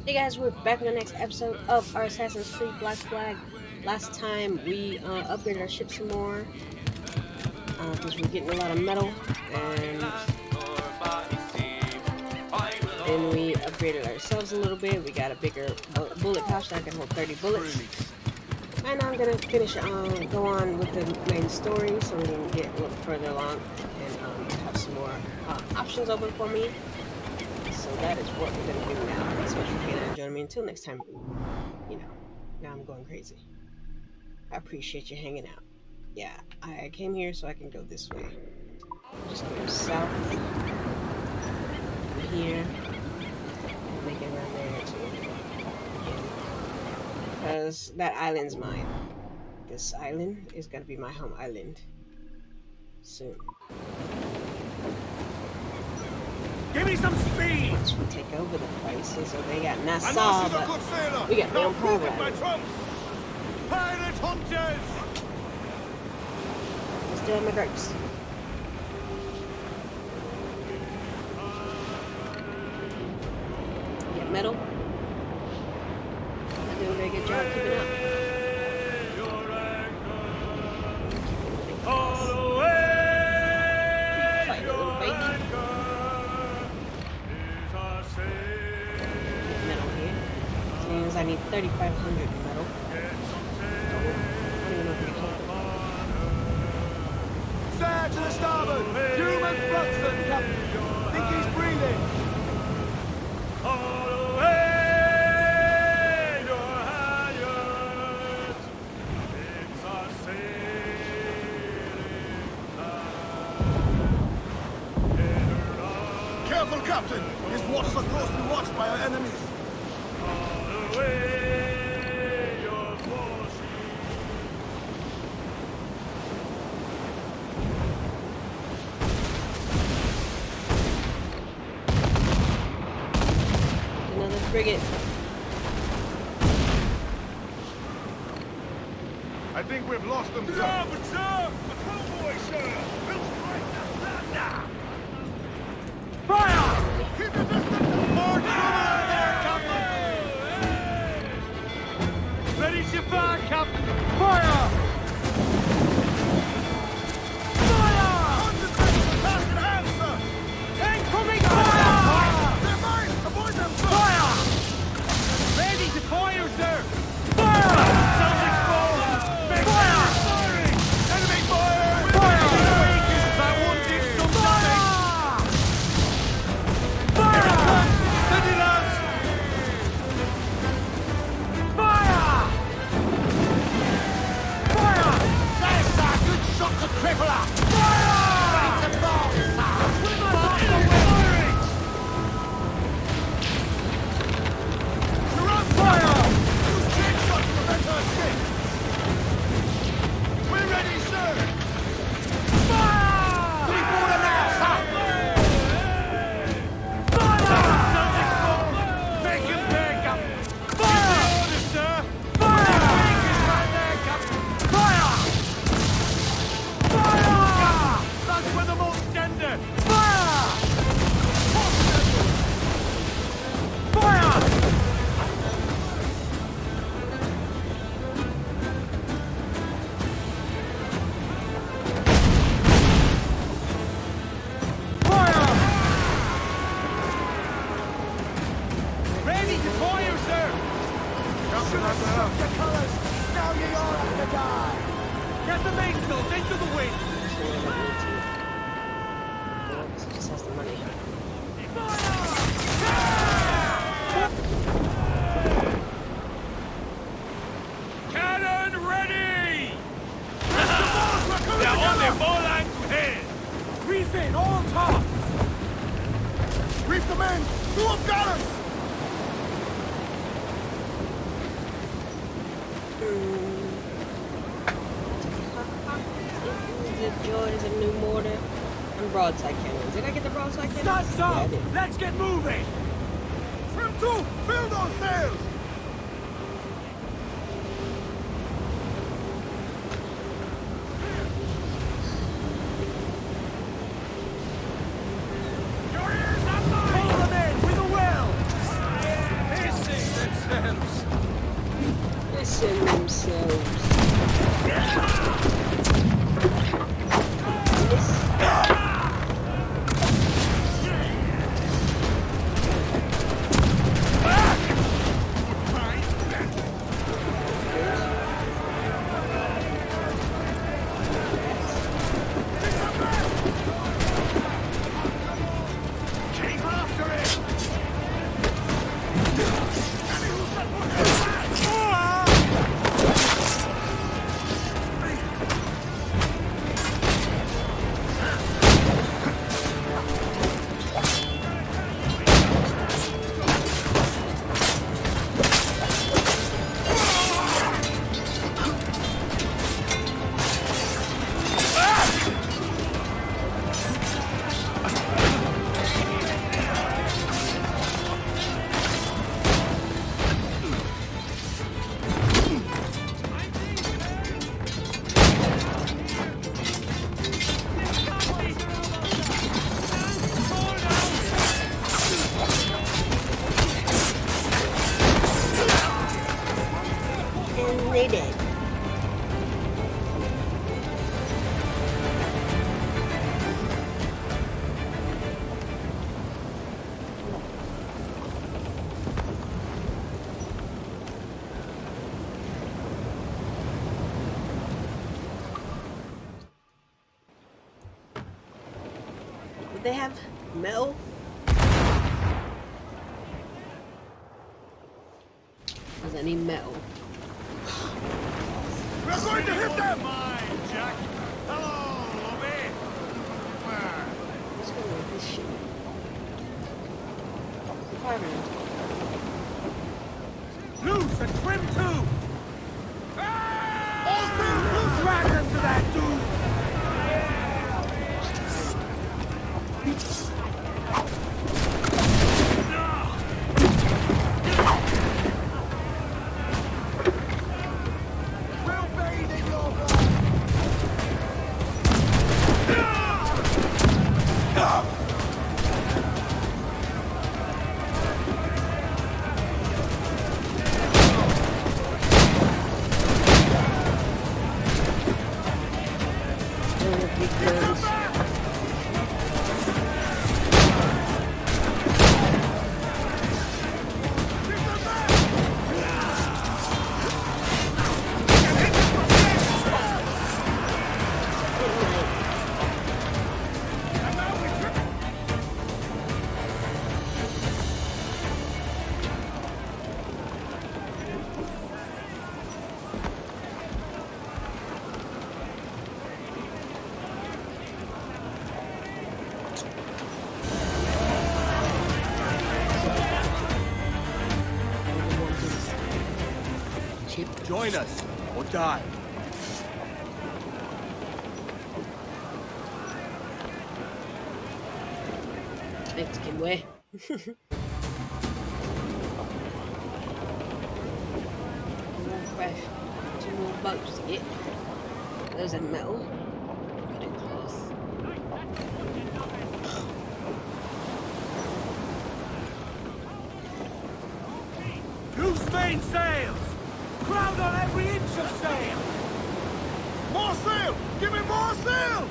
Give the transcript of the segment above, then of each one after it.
Hey guys, we're back with the next episode of our Assassin's Creed Black Flag. Last time we upgraded our ship some more because we're getting a lot of metal, and then we upgraded ourselves a little bit. We got a bigger bullet pouch that can hold 30 bullets. And I'm gonna finish go on with the main story so we can get a little further along and have some more options open for me. So that is what we're gonna do now. Thanks so much for hanging out and joining me. Until next time, now I'm going crazy. I appreciate you hanging out. Yeah, I came here so I can go this way. Just go south from here and make it around there too. Because that island's mine. This island is gonna be my home island soon. Give me some speed! Once we take over the place, so they got Nassau, but we got no private island. Pirate hunters! I still have my grapes. Get metal. I do a very good job keeping up. Fight a little baby. Get metal here. So that means I need 3,500 metal. I don't even know if we can hold it. Sir to the starboard! Human Fluxon, Captain! Think he's breathing! Careful, Captain! His waters are closely watched by our enemies. Another frigate. I think we've lost them, sir. No, but sir! A convoy, sir! We'll strike the thunder! Fire! Keep your distance! More trouble there, Captain! Ready to fire, Captain! Fire! Fire! Concentrate! Task at hand, sir! Incoming fire! They're mine! Avoid them, sir! Fire! Ready to fire, sir! Fire! Sounds exposed! Make fire! Firing! Enemy fire! Fire! I wanted some damage! Fire! Send it out! Fire! Fire! There's a good shot to cripple her! Fire! Ready to fall, sir! Firing! Surround fire! Use chain shot to prevent her escape! We're ready, sir! Fire! Three quarter now, sir! Fire! Make him pay, Captain! Fire! Order, sir! Fire! Fingers right there, Captain! Fire! Fire! That's where the most tender! Fire! Fire! Fire! Ready to fire, sir! Should have struck the colours! Now ye all have to die! Get the mainsails into the wind! Actually, I don't need to. No, because it just has the money. Cannon ready! They're on their bowline to head! Reef in, all tops! Reef the men! Two up gunners! The joys of new mortar and broadside cannons. Did I get the broadside cannons? Start, Yeah, I stop! did. Let's get moving! Trim to! Fill those sails! Your ears on mine! Pull them in with a will! This is themselves. And they did. Would they have metal? Does any metal? We're going to hit them! Mine, Jack. Hello, Lobby. What's going on with this shit? Loose and trim too! All sails loose! Drag them to that dude! We'll bathe in your blood! Because Join us, or die. Mexican way. More fresh. 2 more boats to get. There's a metal. Good and close. Loose main sails! Crowd on every inch of sail! More sail! Give me more sail!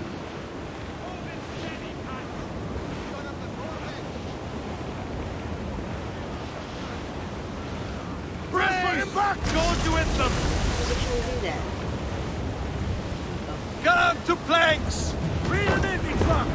Press for him back! Don't you hit them! Does it try to do that? Get on to planks! Reel them in, me truck!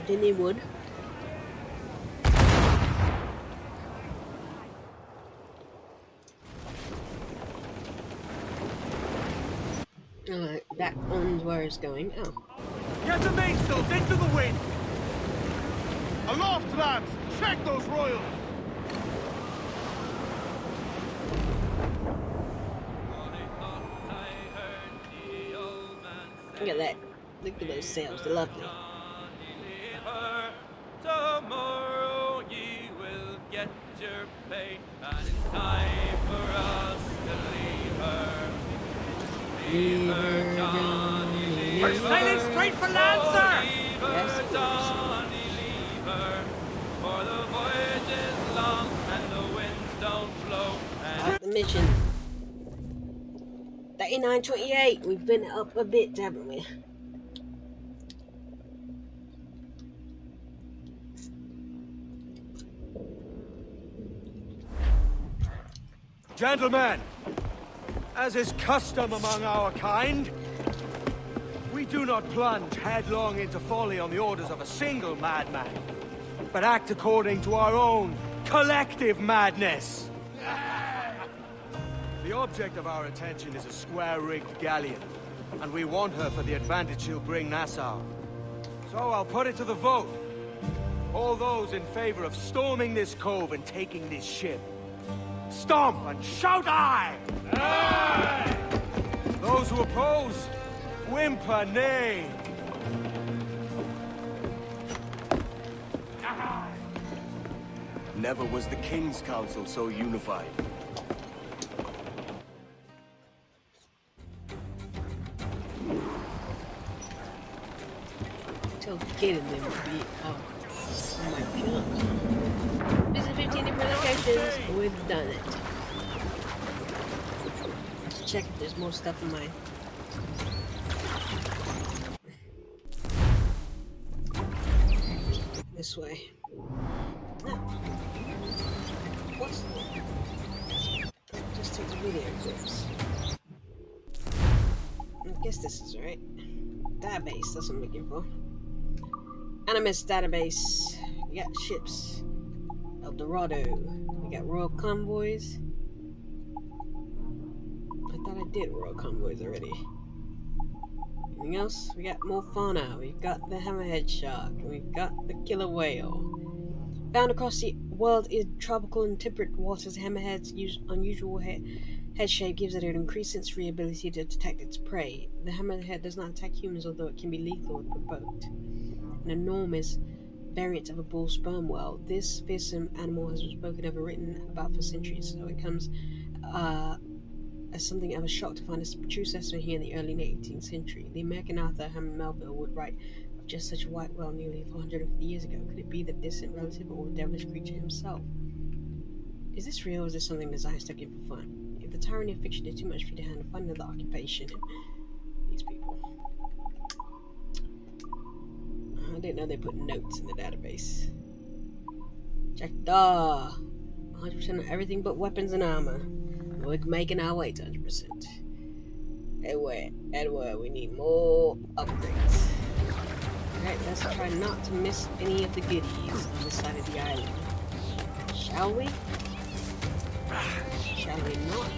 Didn't they wood? Alright, back on where it's going. Oh. Get the mainsails into the wind! Aloft, lads! Check those royals! Look at that. Look at those sails. They're lovely. Tomorrow ye will get your pay, and it's time for us to leave her. Leave her, Johnny, leave her. Sailing straight for land, sir! Leave her, Johnny, leave her. For the voyage is long and the winds don't blow. Off the mission. 39:28. We've been up a bit, haven't we? Gentlemen, as is custom among our kind, we do not plunge headlong into folly on the orders of a single madman, but act according to our own collective madness. The object of our attention is a square-rigged galleon, and we want her for the advantage she'll bring Nassau. So I'll put it to the vote. All those in favor of storming this cove and taking this ship, stomp and shout aye! Aye! Those who oppose, whimper nay. Never was the King's Council so unified. Tell the kid and them to be out. Oh my god. Visit 15 different locations. We've done it. Let's check if there's more stuff in my... This way. No. What's... Just take the video clips. I guess this is right. Database, that's what I'm looking for. Animus database. We got ships. El Dorado. We got royal convoys. I thought I did royal convoys already. Anything else? We got more fauna. We've got the hammerhead shark. We've got the killer whale. Found across the world in tropical and temperate waters, hammerhead's unusual head shape gives it an increased sensory ability to detect its prey. The hammerhead does not attack humans, although it can be lethal if provoked. An enormous variant of a bull sperm whale. This fearsome animal has been spoken of and written about for centuries, so it comes as something of a shock to find a true specimen here in the early 18th century. The American author Herman Melville would write of just such a white whale nearly 450 years ago. Could it be the distant relative or devilish creature himself? Is this real, or is this something the Zion stuck in for fun? If the tyranny of fiction is too much for you to handle, find another occupation. These people. I didn't know they put notes in the database. Check 100% of everything but weapons and armor. We're making our way to 100%. Anyway, we need more upgrades. Alright, let's try not to miss any of the goodies on this side of the island. Shall we? Shall we not?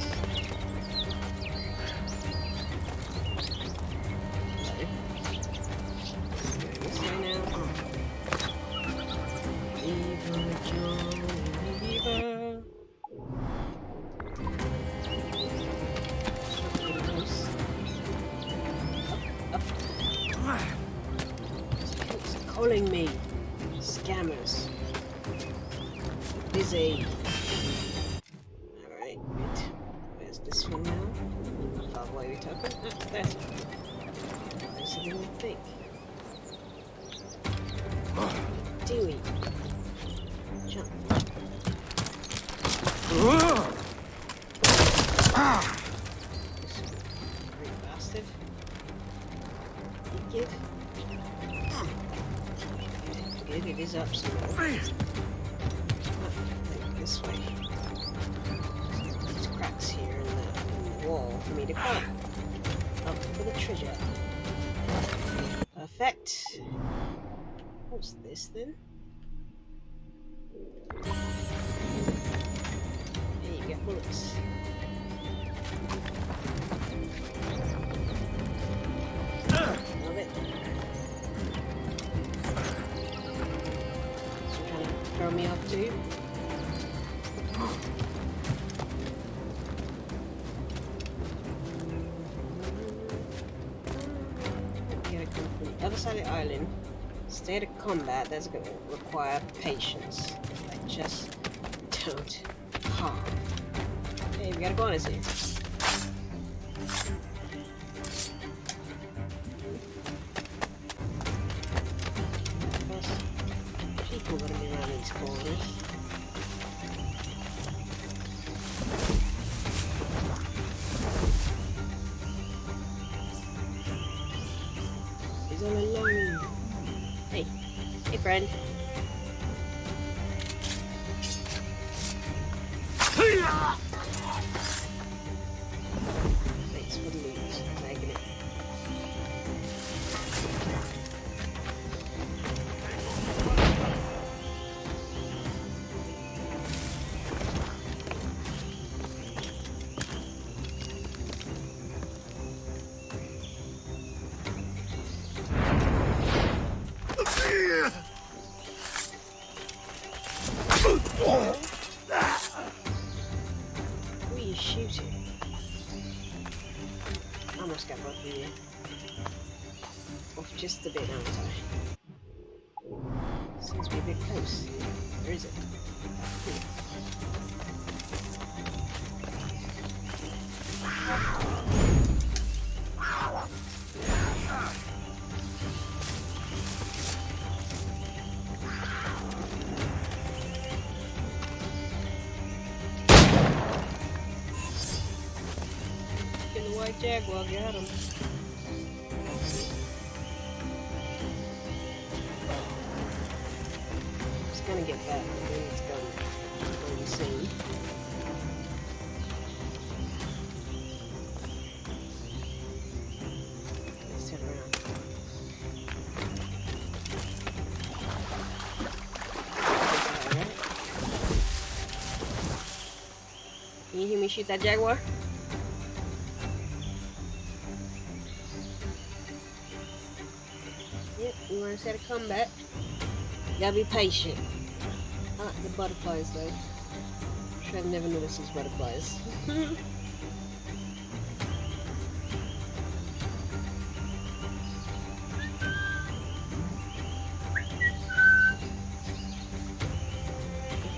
This way now. Lever, Johnny, lever. It's calling me. Scammers. Busy. Alright, good. Where's this one now? Far away we took it. Ah, there's one. Closer than we think. Dewey. Jump. Great bastard. Good. Good, it is up somewhere. This way. There's cracks here in the wall for me to cut. Up for the treasure. Perfect. What's this then? Hey, you get bullets. me off too. You gotta come from the other side of the island. Stay to combat. That's gonna require patience. I just don't have. Hey, we gotta go on this here. People gonna be around these corners. He's all alone. Hey, hey friend. Thanks for the loot. Taking it. Who are you shooting? I almost got both of you. Off just a bit, aren't I? Seems to be a bit close. Where is it? Get the white jaguar, got him. It's gonna get back, but then it's gonna be seen. Let's turn around. Alright. Can you hear me shoot that jaguar? Yep, we want to set a combat. You gotta be patient. I like the butterflies though. I'm sure I've never noticed these butterflies.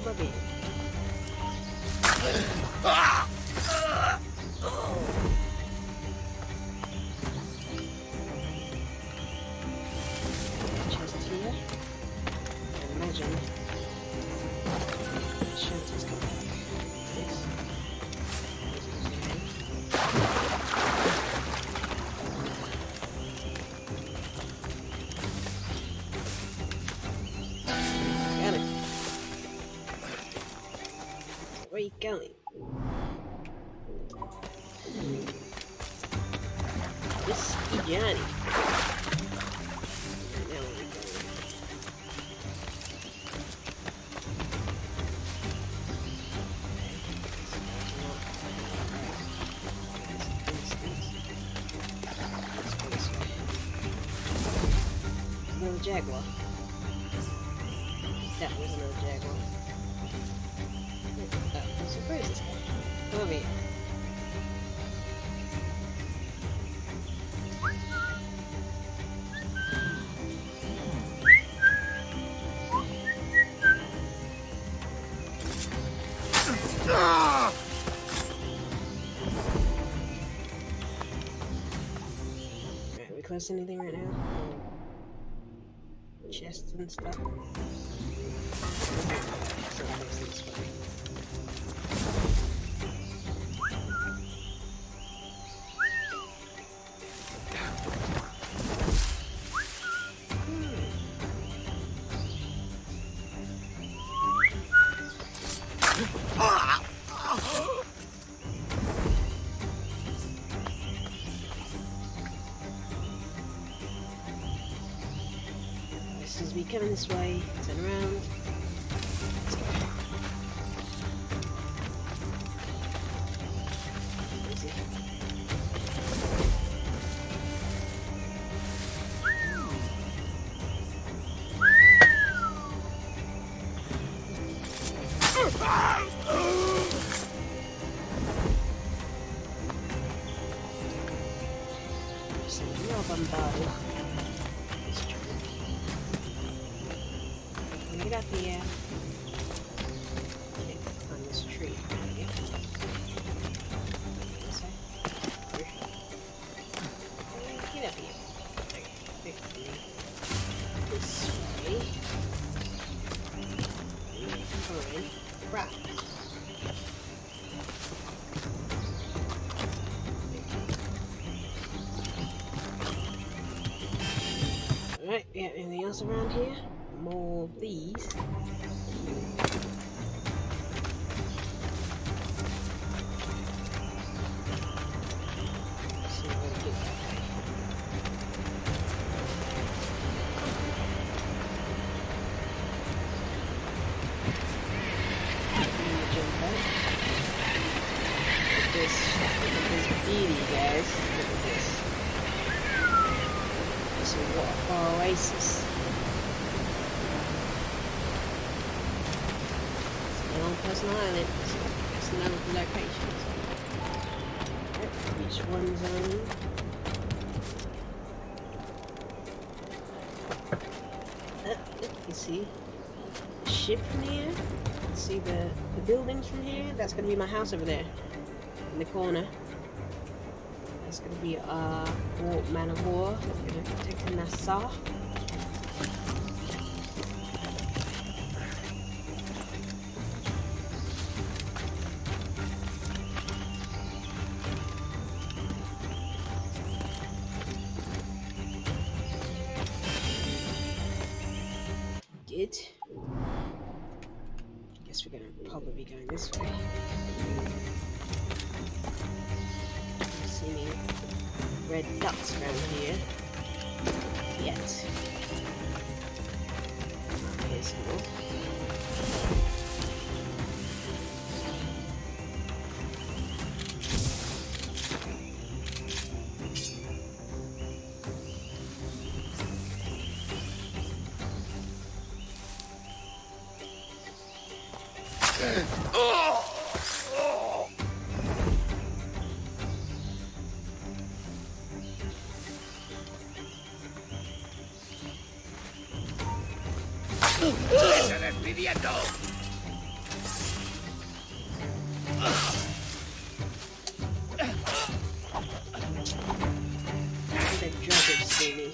Bobby. Chest here. I imagine shelters come back. Yes. Got it. Where are you going? Risky Johnny. Now where are you going? Another jaguar. That was another jaguar. Oh, so where is this guy? Come over here. Alright, we close to anything right now? Chests and stuff. So it makes this way. This is me coming this way, turn around. Let's go. Easy. now bombarded. This tree. Get up here. Okay, on this tree. Okay. This way. Get up here. Quickly. This way. Fine. Right. Alright, we have anything else around here? More of these. So we're gonna get that guy. Jump out. Look at this beauty, guys. Look at this. It's a water oasis. It's my own personal island, so it's another location. Each one's on. You see the ship from here. See the buildings from here. That's gonna be my house over there in the corner. That's gonna be man of war. Gonna protect the Nassau. Good. Guess we're gonna probably be going this way. See any red dots around here yet? Here's more. ¡Está despidiendo! The dragon see me.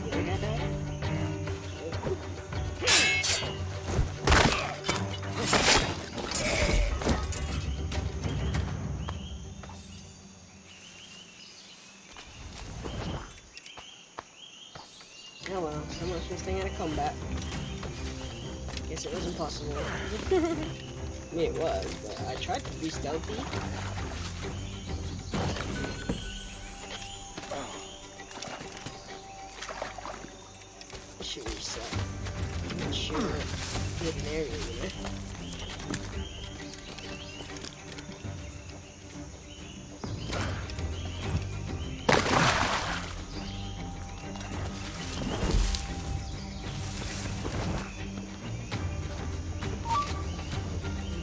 You hear that? Oh well, so much for staying out of combat. Guess it wasn't possible. I mean, it was, but I tried to be stealthy. I should reset. I'm sure good an area, you know?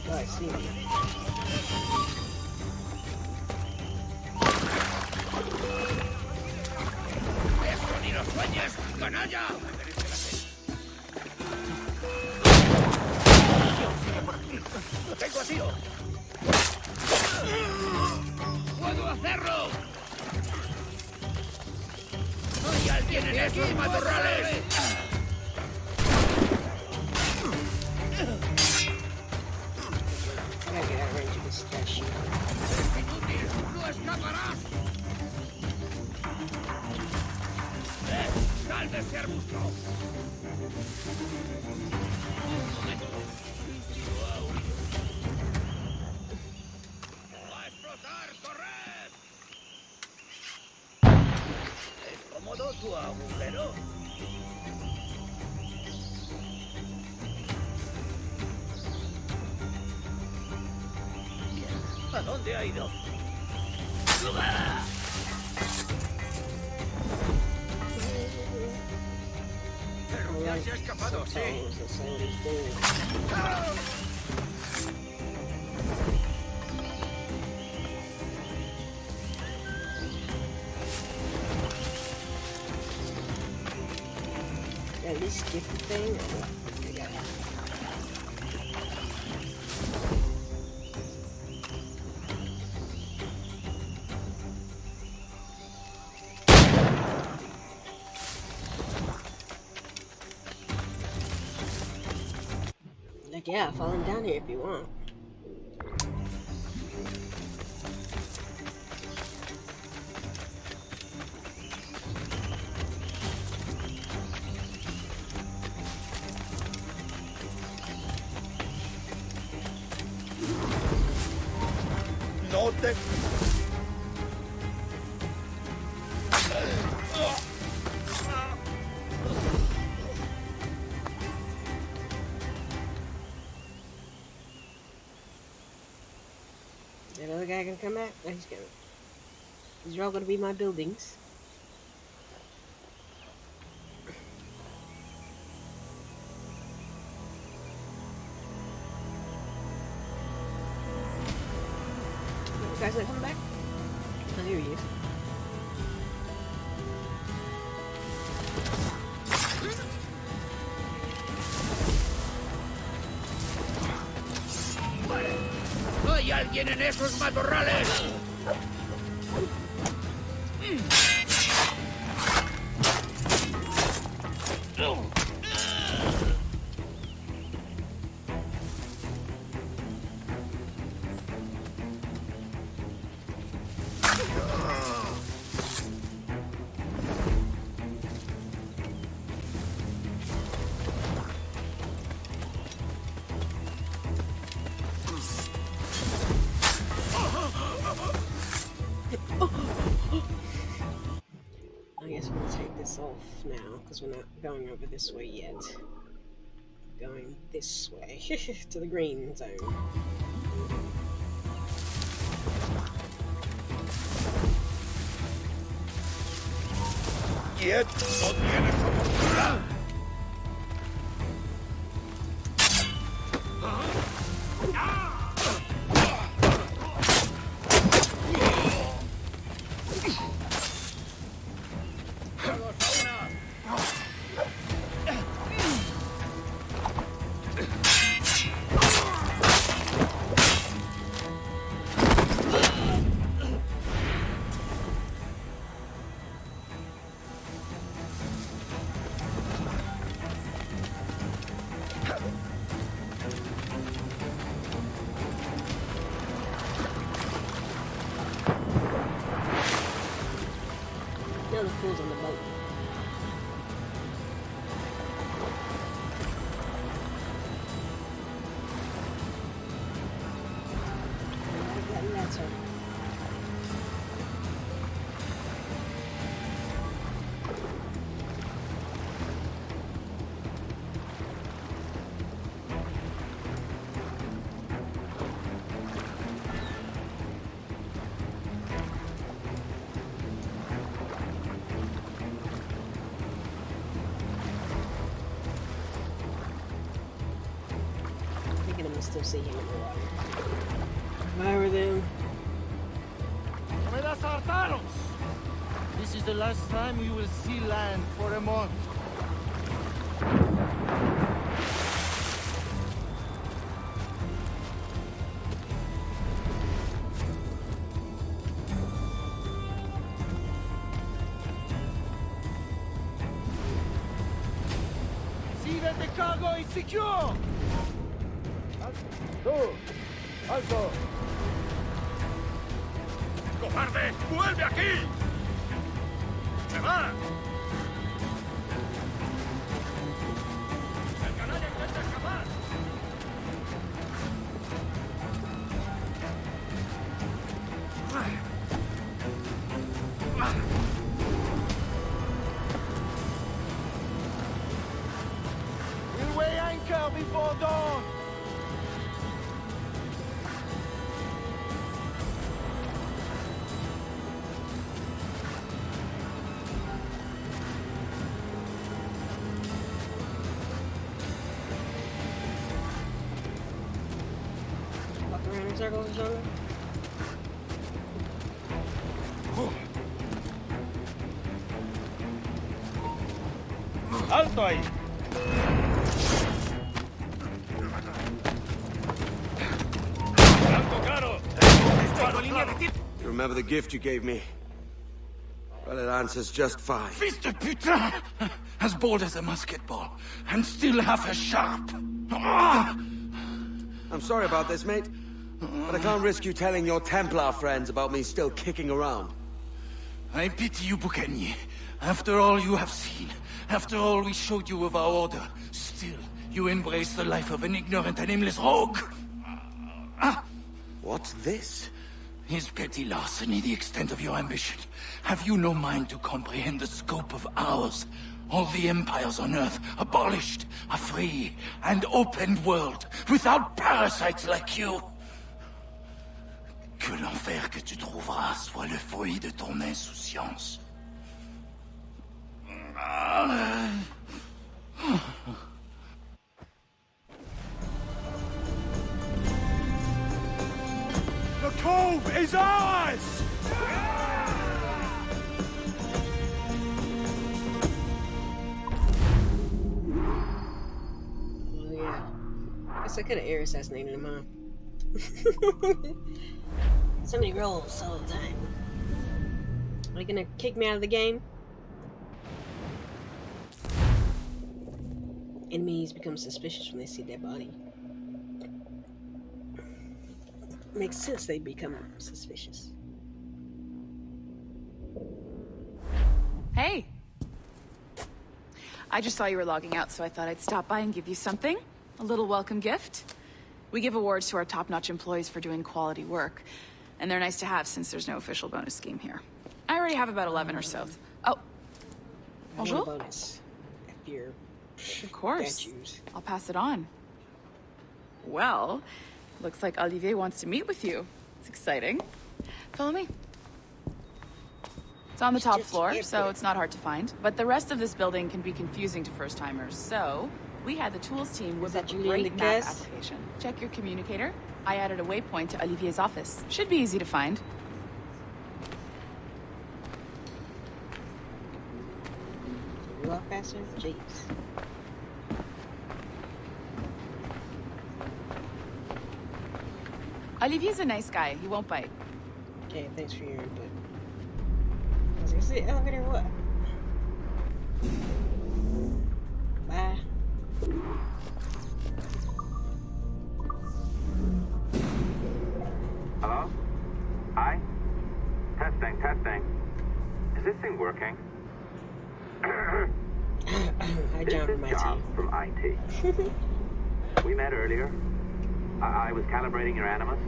I see me. ¡Esto ni lo sueñes, canalla! ¡Lo tengo, tío! ¡Puedo hacerlo! ¡Hay alguien en esos matorrales! I gotta get out of range of this statue. ¡Inútil! ¡No escaparás! ¡Sal de ese arbusto! ¡Un momento! ¡Va a explotar! ¡Corred! ¿Es cómodo tu agujero? ¿A dónde ha ido? Pero ya se ha escapado, sí. this gifted thing? Or what? I got it. Like, yeah, follow him down here if you want. No te... That other guy gonna come back? No, he's gonna. These are all gonna be my buildings. You guys not coming back? Oh, here he is. ¡Hay alguien en esos matorrales! I guess we'll take this off now because we're not going over this way yet. Going this way to the green zone. ¡Quieto! ¡No tienes oportunidad! No, the fool's on the boat. That letter. I still see him in the water. Fire them. ¡Me das hartaros! This is the last time we will see land for a month. ¡See that the cargo is secure! ¡Tú! ¡Alto! ¡Cobarde! ¡Vuelve aquí! ¡Se va! ¡El canalla intenta escapar! We'll weigh anchor before dawn. Walk around in circles or something. ¡Alto ahí! remember the gift you gave me. Well, it answers just fine. Fils de putain! As bold as a musket ball, and still half as sharp. Ah! I'm sorry about this, mate. But I can't risk you telling your Templar friends about me still kicking around. I pity you, Boucanier. After all you have seen, after all we showed you of our order, still you embrace the life of an ignorant and aimless rogue. What's this? Is petty larceny the extent of your ambition? Have you no mind to comprehend the scope of ours? All the empires on Earth abolished, a free and open world, without parasites like you. Que l'enfer que tu trouveras soit le fruit de ton insouciance. The cove is ours! Oh, yeah. Guess I could have air assassinated him, huh? So many rolls all the time. Are you gonna kick me out of the game? Enemies become suspicious when they see their body. Makes sense they become suspicious. Hey! I just saw you were logging out, so I thought I'd stop by and give you something. A little welcome gift. We give awards to our top-notch employees for doing quality work, and they're nice to have since there's no official bonus scheme here. I already have about 11 or so. Oh. I want a Bonjour? bonus. If you're Of course. statues. I'll pass it on. Well, looks like Olivier wants to meet with you. It's exciting. Follow me. It's on the top Just floor, here so for- it's not hard to find. But the rest of this building can be confusing to first-timers, so we had the tools team whip that up a Julian great map Ducasse? application. Check your communicator. I added a waypoint to Olivier's office. Should be easy to find. You walk faster? Jeez. Olivier's a nice guy. He won't bite. Okay, thanks for your input. I was gonna say elevator what? Bye. Hello? Hi? Testing, testing. Is this thing working? Hi, This John is from IT. John from IT. We met earlier. I was calibrating your animus.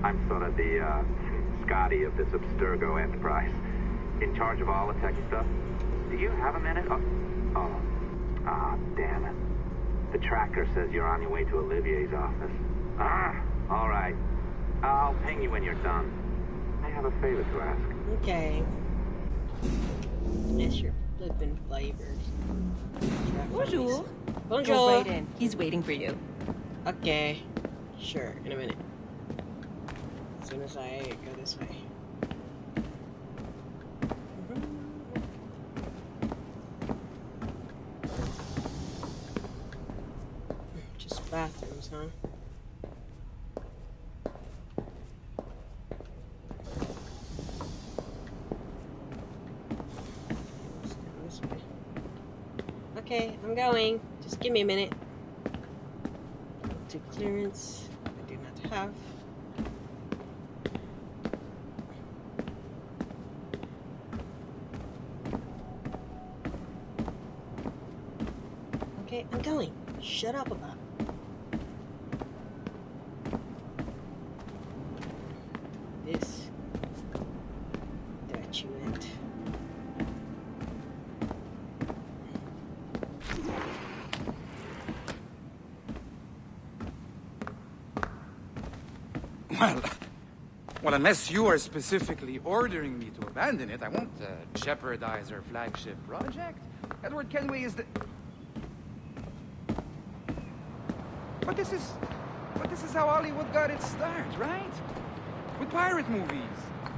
I'm sort of the Scotty of this Abstergo enterprise. In charge of all the tech stuff. Do you have a minute? Damn it. The tracker says you're on your way to Olivier's office. All right. I'll ping you when you're done. I have a favor to ask. Okay. Yes, your flippin' flavors. Bonjour. Bonjour. Go right in. He's waiting for you. Okay. Sure, in a minute. As soon as I go this way. Just bathrooms, huh? Let's go this way. Okay, I'm going. Just give me a minute. To clearance. I do not have. Okay, I'm going. Shut up about it. This document. Well, unless you are specifically ordering me to abandon it, I won't jeopardize our flagship project. Edward Kenway is the... But this is how Hollywood got its start, right? With pirate movies.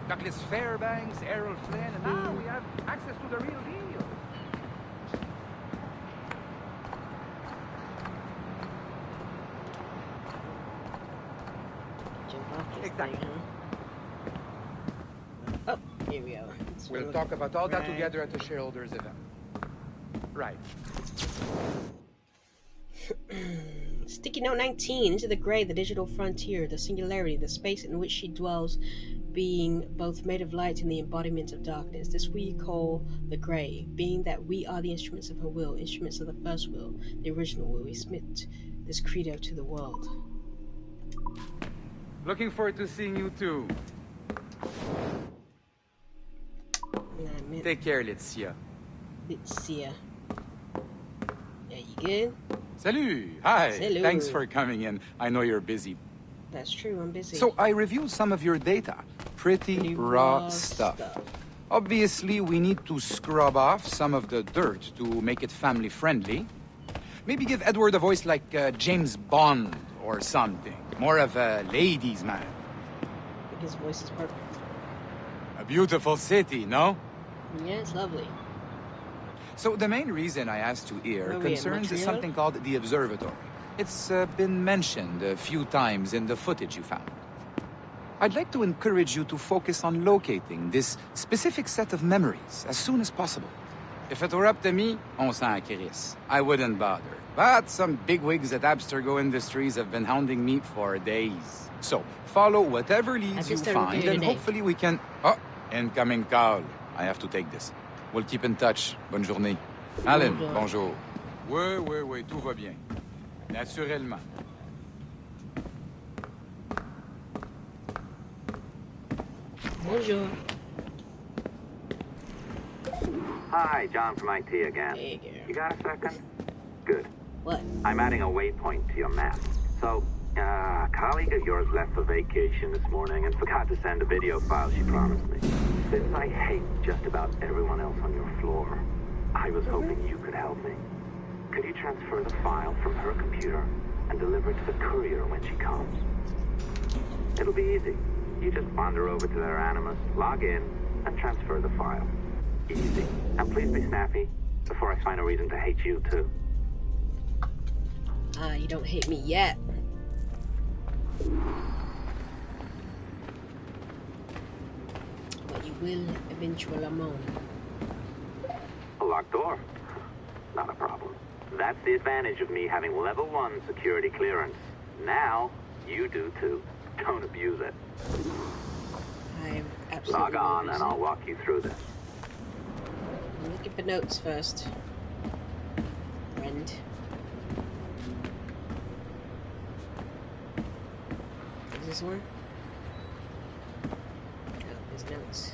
Douglas Fairbanks, Errol Flynn, and now we have access to the real deal. Jump off this Exactly. thing, huh? Here we go. We'll talk about all that together at the shareholders event. Right. Sticky note 19. Into the gray, the digital frontier, the singularity, the space in which she dwells, being both made of light and the embodiment of darkness. This we call the gray, being that we are the instruments of her will, instruments of the first will, the original will. We submit this credo to the world. Looking forward to seeing you too. Take care, Laetitia. Laetitia. Yeah, you good? Salut! Hi! Salut. Thanks for coming in. I know you're busy. That's true, I'm busy. So I reviewed some of your data. Pretty raw stuff. Obviously, we need to scrub off some of the dirt to make it family-friendly. Maybe give Edward a voice like James Bond or something. More of a ladies' man. I think his voice is perfect. A beautiful city, no? Yeah, it's lovely. So the main reason I asked you here Where are we, in concerns Montreal? something called the observatory. It's been mentioned a few times in the footage you found. I'd like to encourage you to focus on locating this specific set of memories as soon as possible. If it were up to me, on s'en crisse. I wouldn't bother. But some bigwigs at Abstergo Industries have been hounding me for days. So, follow whatever leads you find, and hopefully we can... Oh, incoming call. I have to take this. We'll keep in touch. Bonne journée. Alan, bonjour. Oui, tout va bien. Naturellement. Bonjour. Hi, John from IT again. Hey, girl. You got a second? Good. What? I'm adding a waypoint to your map. So, a colleague of yours left for vacation this morning and forgot to send a video file she promised me. Since I hate just about everyone else on your floor, I was hoping you could help me. Could you transfer the file from her computer and deliver it to the courier when she comes? It'll be easy. You just wander over to their Animus, log in, and transfer the file. Easy. And please be snappy before I find a reason to hate you too. You don't hate me yet. But you will eventually. A locked door? Not a problem. That's the advantage of me having level 1 security clearance. Now, you do too. Don't abuse it. I absolutely Log on and I'll walk you through this. I'm looking for notes first. Friend. Is this one? Oh, there's notes.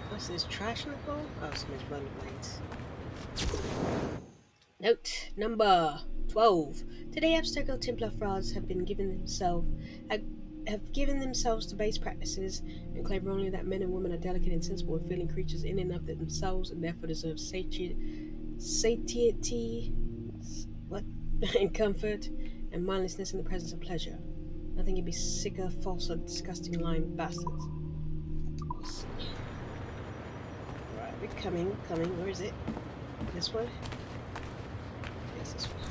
What's this? Trash in the bowl? Oh, so much rollerblades. Note number 12. Today, Abstergo Templar frauds have given themselves to base practices and claim wrongly that men and women are delicate and sensible and feeling creatures in and of themselves and therefore deserve satiety, and comfort and mindlessness in the presence of pleasure. Nothing can be sicker, falser, disgusting, lying bastards. Right, we're coming. Where is it? This one? Yes, this one.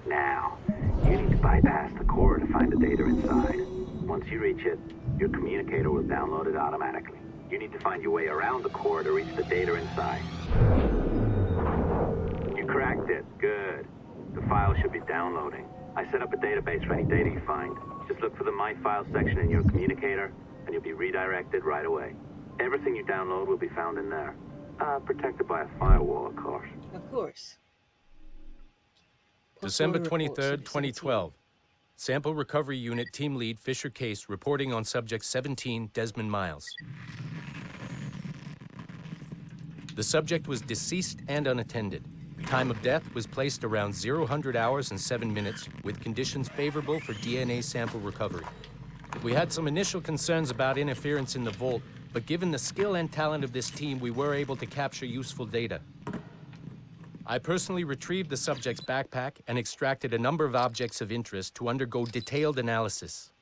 Now, you need to bypass the core to find the data inside. Once you reach it, your communicator will download it automatically. You need to find your way around the core to reach the data inside. You cracked it. Good. The file should be downloading. I set up a database for any data you find. Just look for the My Files section in your communicator, and you'll be redirected right away. Everything you download will be found in there. Protected by a firewall, of course. Of course. December 23rd, 2012. Sample Recovery Unit Team Lead Fisher Case reporting on Subject 17, Desmond Miles. The subject was deceased and unattended. Time of death was placed around 00 hours and 7 minutes, with conditions favorable for DNA sample recovery. We had some initial concerns about interference in the vault, but given the skill and talent of this team, we were able to capture useful data. I personally retrieved the subject's backpack and extracted a number of objects of interest to undergo detailed analysis.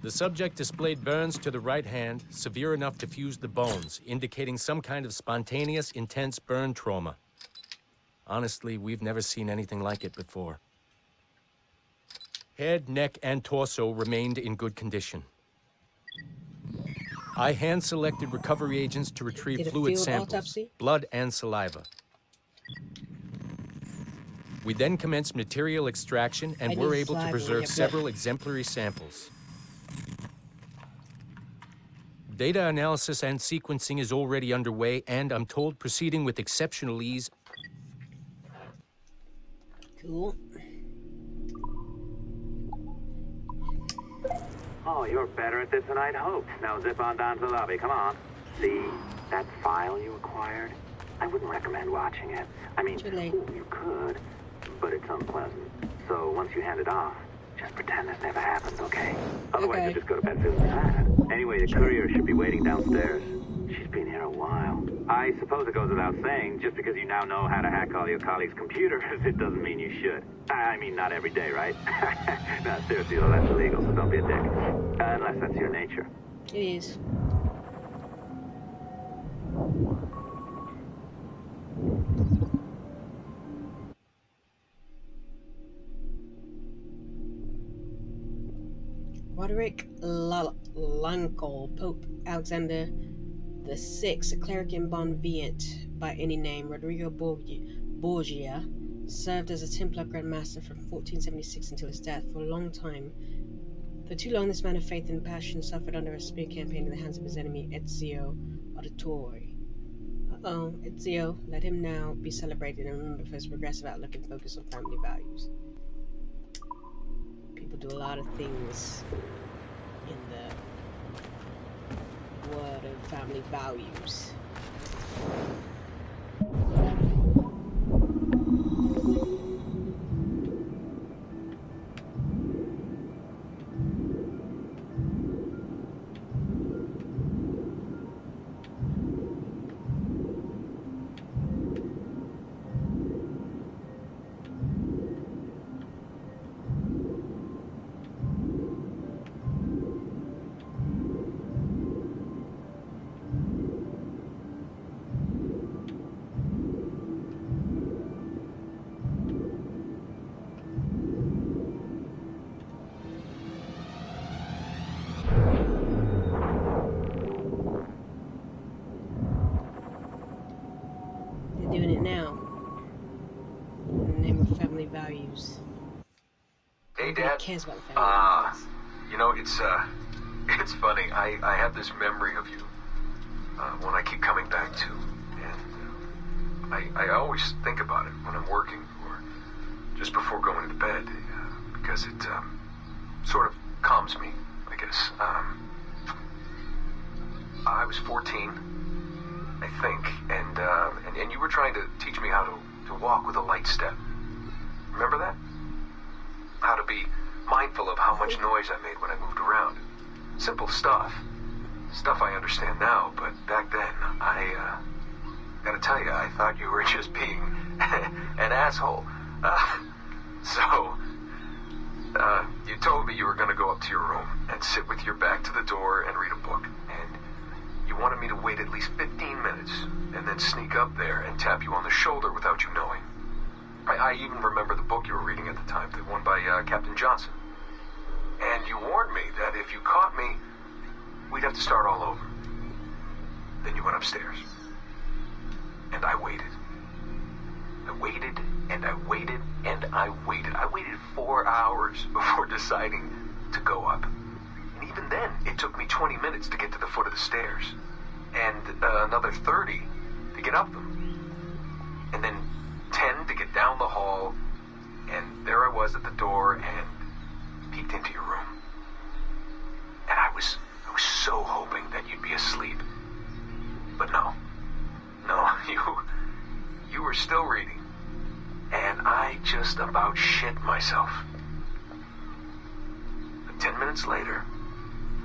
The subject displayed burns to the right hand, severe enough to fuse the bones, indicating some kind of spontaneous, intense burn trauma. Honestly, we've never seen anything like it before. Head, neck, and torso remained in good condition. I hand-selected recovery agents to retrieve Did a fluid field samples, autopsy? blood and saliva. We then commenced material extraction and I were need able to saliva when preserve you're several exemplary samples. Data analysis and sequencing is already underway, and I'm told proceeding with exceptional ease. Cool. Oh, you're better at this than I'd hoped. Now zip on down to the lobby. Come on. See that file you acquired? I wouldn't recommend watching it. I mean, Too late. you could, but it's unpleasant. So once you hand it off, just pretend this never happened, okay? Otherwise, Okay. you'll just go to bed feeling sad. Anyway, the courier should be waiting downstairs. She's been here a while. I suppose it goes without saying, just because you now know how to hack all your colleagues' computers, it doesn't mean you should. I mean, not every day, right? No, seriously, though, that's illegal, so don't be a dick. Unless that's your nature. It is. Roderick Lancol, Pope Alexander VI, a cleric in Bonvient by any name, Rodrigo Borgia, served as a Templar Grand Master from 1476 until his death. For a long time, for too long, this man of faith and passion suffered under a spear campaign in the hands of his enemy Ezio Auditore. Ezio, let him now be celebrated and remembered for his progressive outlook and focus on family values. People do a lot of things in the word of family values. Doing it now. In the name of family values. Hey, Nobody Dad. cares about the family values. You know, it's funny. I have this memory of you, one I keep coming back to, and I always think about it when I'm working or just before going to bed, because it sort of calms me, I guess. I was 14, I think, and you were trying to teach me how to walk with a light step. Remember that? How to be mindful of how much noise I made when I moved around. Simple stuff. Stuff I understand now, but back then, I gotta tell you, I thought you were just being an asshole. You told me you were gonna go up to your room and sit with your back to the door and read a book. And you wanted me to wait at least 15 minutes and then sneak up there and tap you on the shoulder without you knowing. I even remember the book you were reading at the time, the one by Captain Johnson. And you warned me that if you caught me, we'd have to start all over. Then you went upstairs. And I waited. I waited, and I waited, and I waited. I waited 4 hours before deciding to go up. And even then, it took me 20 minutes to get to the foot of the stairs. And another 30 to get up them. And then 10 to get down the hall. And there I was at the door and peeked into your room. And I was so hoping that you'd be asleep. But no, you were still reading. And I just about shit myself. But 10 minutes later,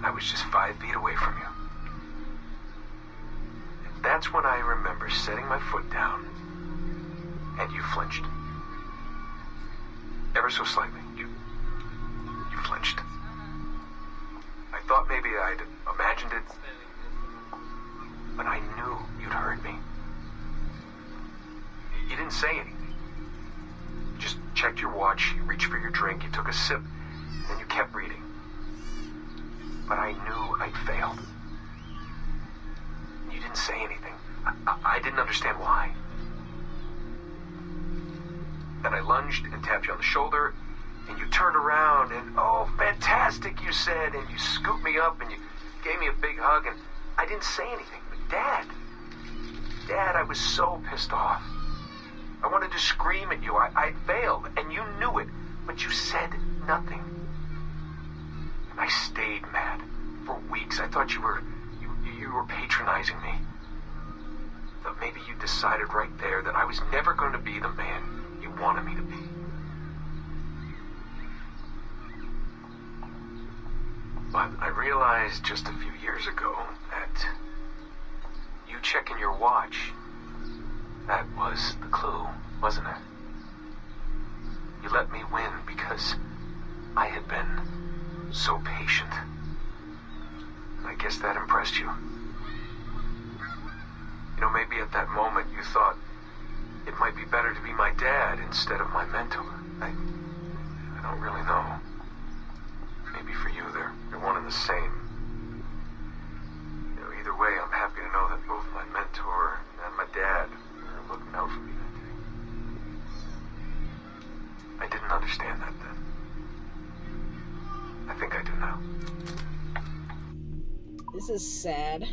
I was just 5 feet away from you. And that's when I remember setting my foot down, and you flinched. Ever so slightly, you flinched. I thought maybe I'd imagined it, but I knew you'd heard me. You didn't say anything. You just checked your watch, you reached for your drink, you took a sip, but I knew I'd failed. You didn't say anything. I didn't understand why. Then I lunged and tapped you on the shoulder, and you turned around, and oh, fantastic, you said, and you scooped me up, and you gave me a big hug, and I didn't say anything. But Dad, I was so pissed off. I wanted to scream at you. I'd failed, and you knew it, but you said nothing. And I stayed mad for weeks. I thought you were patronizing me. But maybe you decided right there that I was never going to be the man you wanted me to be. But I realized just a few years ago that you checking your watch, that was the clue, wasn't it? You let me win because I had been so patient. And I guess that impressed you. You know, maybe at that moment you thought it might be better to be my dad instead of my mentor. I don't really know. Maybe for you they're one and the same. You know, either way, I'm happy to know that both my mentor and my dad are looking out for me that day. I didn't understand that then. I think I do now. This is sad.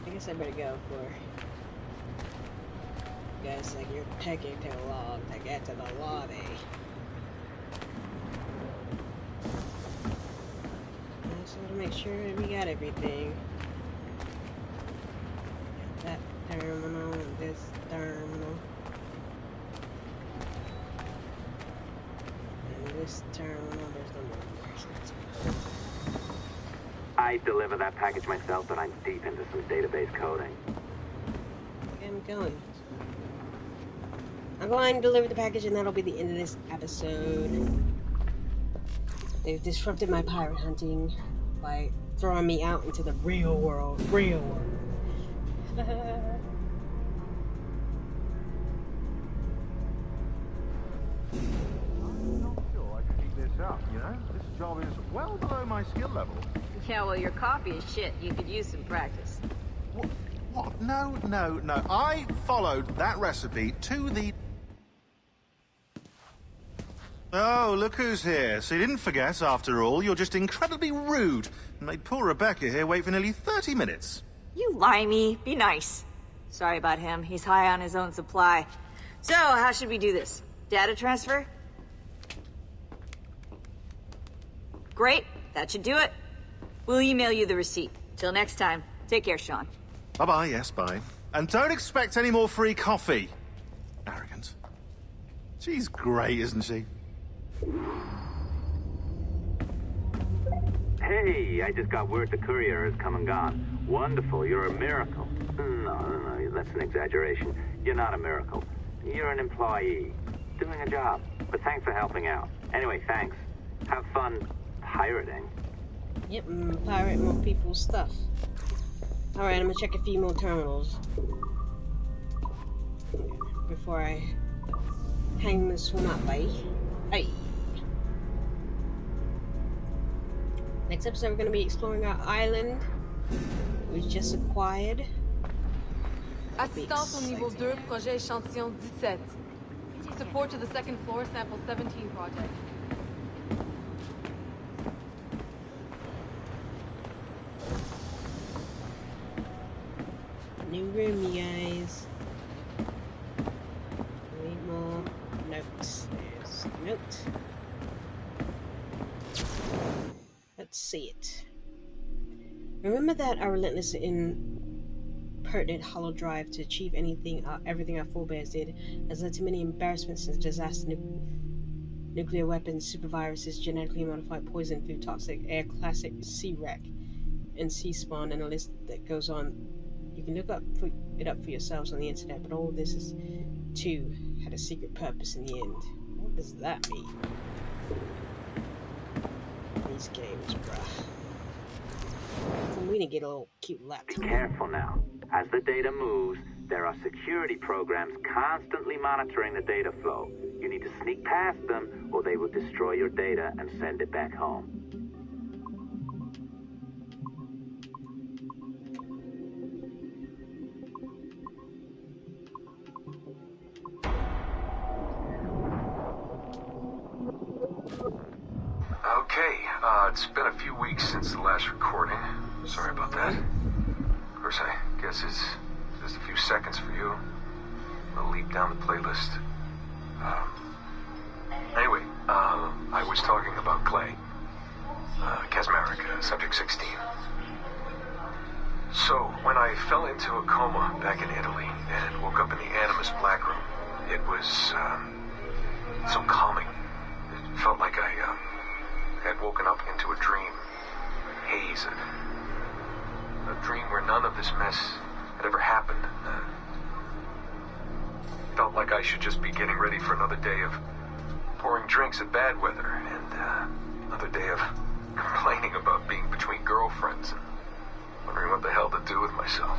I guess I better go for you guys. Like, you're taking too long to get to the lobby. I just want to make sure we got everything. Got that terminal and this terminal. And this terminal, there's no more. I deliver that package myself, but I'm deep into some database coding. I'm going. I'm going to deliver the package, and that'll be the end of this episode. They've disrupted my pirate hunting by throwing me out into the real world. Real world. I'm not sure I can keep this up, you know? This job is well below my skill level. Yeah, well, your coffee is shit. You could use some practice. What? No. I followed that recipe to the... Oh, look who's here. So you didn't forget, after all. You're just incredibly rude and made poor Rebecca here wait for nearly 30 minutes. You limey. Be nice. Sorry about him. He's high on his own supply. So, how should we do this? Data transfer? Great. That should do it. We'll email you the receipt. Till next time. Take care, Sean. Bye-bye, yes, bye. And don't expect any more free coffee. Arrogant. She's great, isn't she? Hey, I just got word the courier has come and gone. Wonderful, you're a miracle. No, that's an exaggeration. You're not a miracle. You're an employee, doing a job. But thanks for helping out. Anyway, thanks. Have fun pirating. Yep, pirate more people's stuff. Alright, I'm gonna check a few more terminals before I hang this one up, eh? Hey. Next episode, we're gonna be exploring our island we just acquired. Assistance au niveau 2, projet échantillon 17. Support to the second floor, sample 17 project. New room, you guys. Need more notes. There's a note. Let's see it. Remember that our relentless impertinent hollow drive to achieve everything our forebears did has led to many embarrassments and disaster. Nuclear weapons, super viruses, genetically modified poison, food toxic, air classic, sea wreck, and sea spawn, and a list that goes on. You can look it up for yourselves on the internet, but all this is too had a secret purpose in the end. What does that mean? These games, bruh. We didn't get a little cute laptop. Be careful now. As the data moves, there are security programs constantly monitoring the data flow. You you need to sneak past them, or they will destroy your data and send it back home. Okay, it's been a few weeks since the last recording. Sorry about that. Of course, I guess it's just a few seconds for you. I'll leap down the playlist. Anyway, I was talking about Clay. Casmeric, subject 16. So, when I fell into a coma back in Italy and woke up in the Animus Black Room, it was, so calming. It felt like I had woken up into a dream. A haze. A dream where none of this mess had ever happened. Felt like I should just be getting ready for another day of pouring drinks at bad weather and another day of complaining about being between girlfriends and wondering what the hell to do with myself.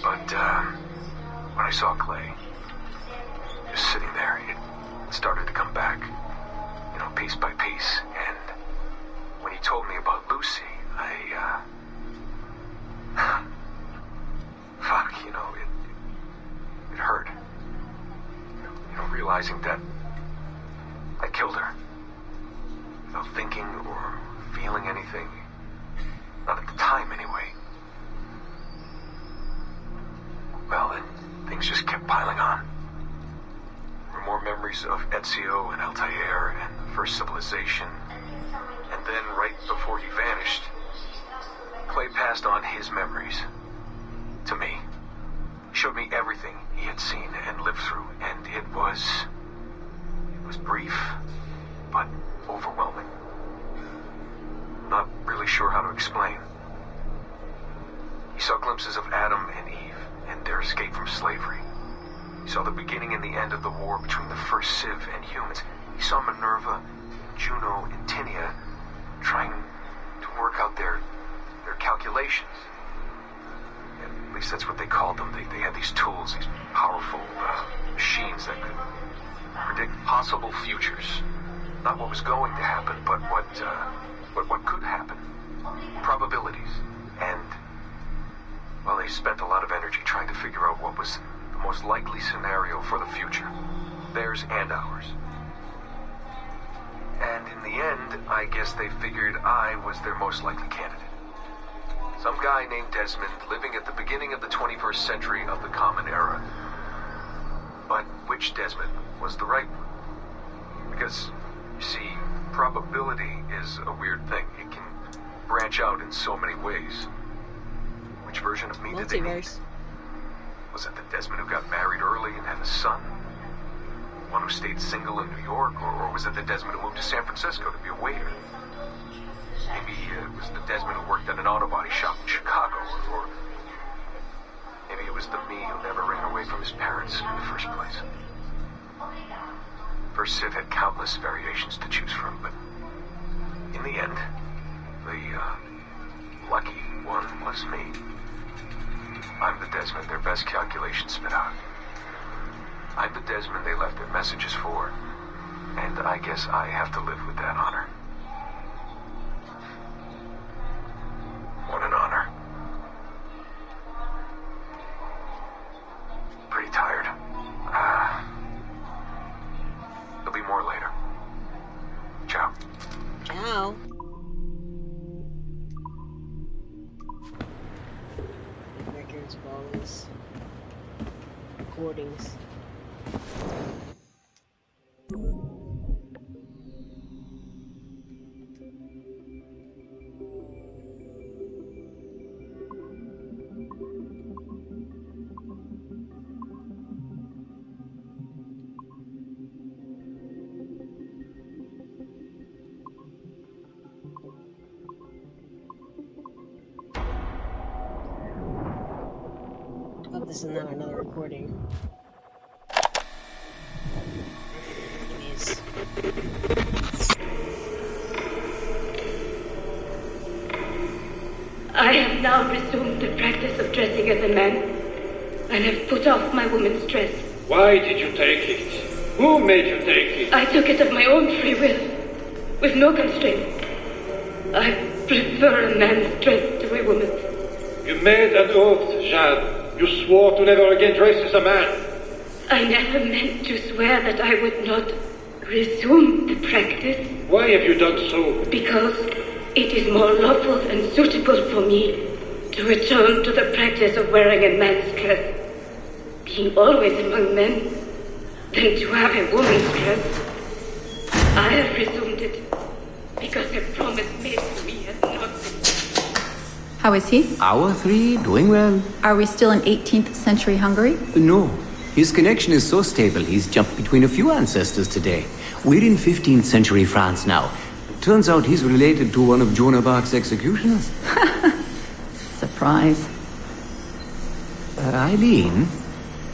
But when I saw Clay just sitting there, it started to come back, you know, piece by piece. And when he told me about Lucy, fuck, you know, it hurt. You know, realizing that I killed her without thinking or feeling anything. Not at the time, anyway. Well, then things just kept piling on. There were more memories of Ezio and Altair and the first civilization. And then, right before he vanished, Clay passed on his memories to me. He showed me everything he had seen and lived through, and it was brief, but overwhelming. Not really sure how to explain. He saw glimpses of Adam and Eve and their escape from slavery. He saw the beginning and the end of the war between the first Civ and humans. He saw Minerva, Juno, and Tinia trying to work out their calculations. At least that's what they called them. They had these tools, these powerful machines that could predict possible futures. Not what was going to happen, but what could happen. Probabilities. And, well, they spent a lot of energy trying to figure out what was the most likely scenario for the future. Theirs and ours. And in the end, I guess they figured I was their most likely candidate. Some guy named Desmond living at the beginning of the 21st century of the Common Era. But which Desmond was the right one? Because, you see, probability is a weird thing. It can branch out in so many ways. Which version of me did they need? Was it the Desmond who got married early and had a son? One who stayed single in New York? Or was it the Desmond who moved to San Francisco to be a waiter? Maybe it was the Desmond who worked at an auto body shop in Chicago, or maybe it was the me who never ran away from his parents in the first place. First Civ had countless variations to choose from, but in the end, the lucky one was me. I'm the Desmond their best calculations spit out. I'm the Desmond they left their messages for, and I guess I have to live with that honor. What an honor. Pretty tired. There'll be more later. Ciao. Ciao. Records, phones, recordings. Oh, this is not another recording. Please. I have now resumed the practice of dressing as a man, and have put off my woman's dress. Why did you take it? Who made you take it? I took it of my own free will, with no constraint. I prefer a man's strength to a woman's. You made an oath, Jade. You swore to never again dress as a man. I never meant to swear that I would not resume the practice. Why have you done so? Because it is more lawful and suitable for me to return to the practice of wearing a man's dress, being always among men, than to have a woman's dress. I have resumed it because a promise made to me has not been. How is he? Hour 3, doing well. Are we still in 18th century Hungary? No. His connection is so stable, he's jumped between a few ancestors today. We're in 15th century France now. Turns out he's related to one of Joan of Arc's executioners. Surprise. Eileen,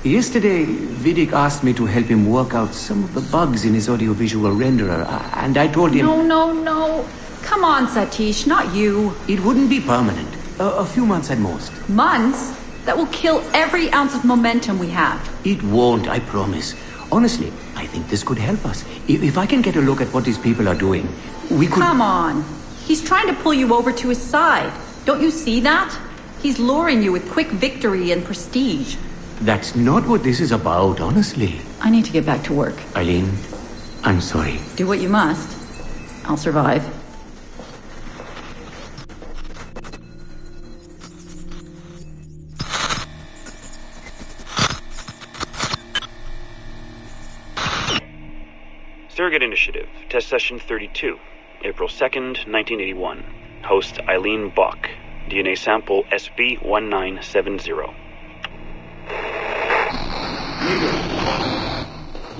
yesterday Vidic asked me to help him work out some of the bugs in his audiovisual renderer, and I told him... No. Come on, Satish, not you. It wouldn't be permanent. A few months at most. Months? That will kill every ounce of momentum we have. It won't, I promise. Honestly, I think this could help us. If I can get a look at what these people are doing, we could... Come on. He's trying to pull you over to his side. Don't you see that? He's luring you with quick victory and prestige. That's not what this is about, honestly. I need to get back to work. Eileen, I'm sorry. Do what you must. I'll survive. Surrogate Initiative, Test Session 32, April 2nd, 1981. Host Eileen Bach, DNA sample SV1970.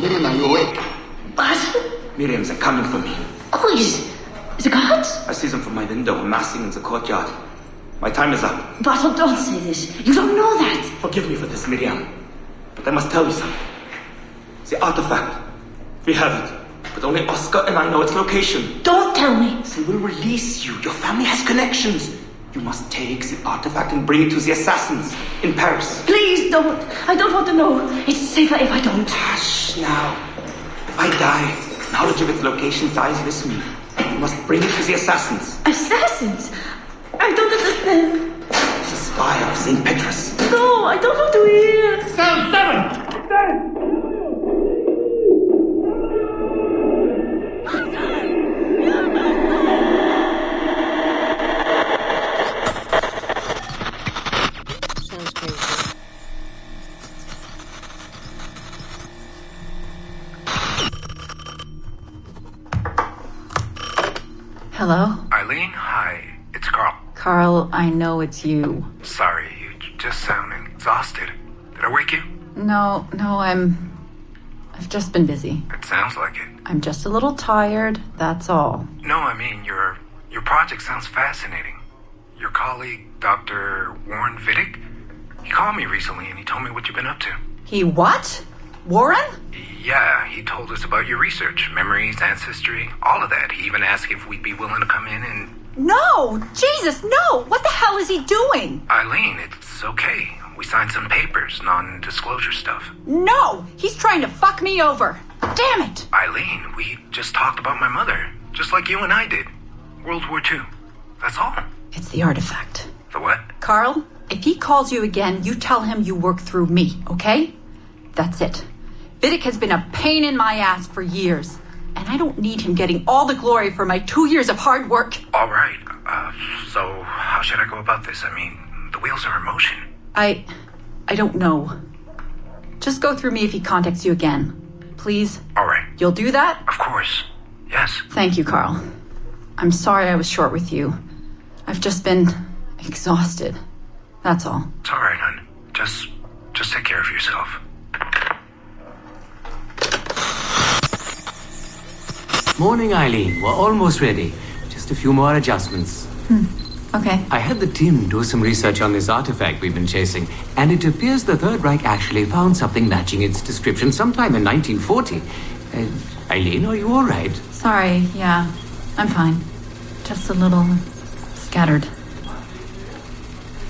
Miriam, are you awake? What? Miriam, they're coming for me. Who is the guards? I see them from my window, amassing in the courtyard. My time is up. Bartle, don't say this. You don't know that. Forgive me for this, Miriam. But I must tell you something. The artifact. We have it. But only Oscar and I know its location. Don't tell me. They will release you. Your family has connections. You must take the artifact and bring it to the assassins in Paris. Please don't. I don't want to know. It's safer if I don't. Hush now. If I die, knowledge of its location dies with me. You must bring it to the assassins. Assassins? I don't understand. The spire of St. Petrus. No, I don't want to hear. Cell 7! Hello? Eileen, hi. It's Carl. Carl, I know it's you. Sorry, you just sound exhausted. Did I wake you? No, I've just been busy. It sounds like it. I'm just a little tired, that's all. No, I mean, your project sounds fascinating. Your colleague, Dr. Warren Vidic, he called me recently and he told me what you've been up to. He what? Warren? Yeah, he told us about your research, memories, ancestry, all of that. He even asked if we'd be willing to come in and... No! Jesus, no! What the hell is he doing? Eileen, it's okay. We signed some papers, non-disclosure stuff. No! He's trying to fuck me over! Damn it! Eileen, we just talked about my mother, just like you and I did. World War II. That's all. It's the artifact. The what? Carl, if he calls you again, you tell him you work through me, okay? That's it. Vidic has been a pain in my ass for years, and I don't need him getting all the glory for my 2 years of hard work. All right. So how should I go about this? I mean, the wheels are in motion. I don't know. Just go through me if he contacts you again. Please? All right. You'll do that? Of course. Yes. Thank you, Carl. I'm sorry I was short with you. I've just been exhausted. That's all. It's all right, hon. Just take care of yourself. Morning, Eileen. We're almost ready. Just a few more adjustments. Okay. I had the team do some research on this artifact we've been chasing, and it appears the Third Reich actually found something matching its description sometime in 1940. Eileen, are you all right? Sorry, yeah. I'm fine. Just a little scattered.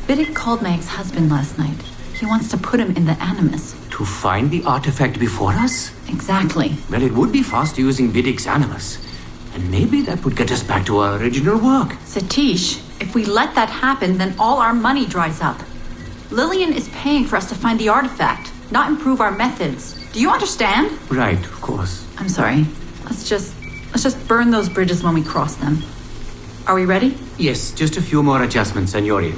Vidic called my ex-husband last night. He wants to put him in the Animus. To find the artifact before us? Exactly. Well, it would be fast using Vidic's animus. And maybe that would get us back to our original work. Satish, if we let that happen, then all our money dries up. Lillian is paying for us to find the artifact, not improve our methods. Do you understand? Right, of course. I'm sorry. Let's just burn those bridges when we cross them. Are we ready? Yes, just a few more adjustments, Senori.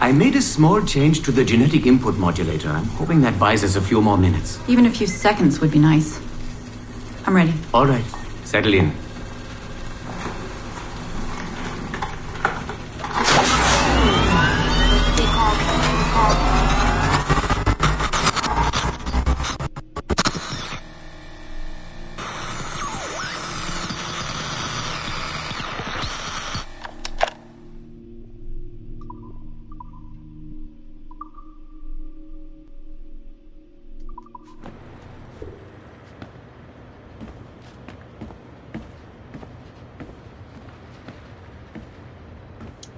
I made a small change to the genetic input modulator. I'm hoping that buys us a few more minutes. Even a few seconds would be nice. I'm ready. All right. Settle in.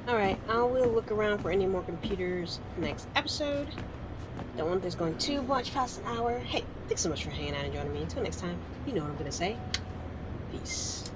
Alright, I will look around for any more computers next episode. Don't want this going too much past an hour. Hey, thanks so much for hanging out and joining me. Until next time, you know what I'm gonna say. Peace.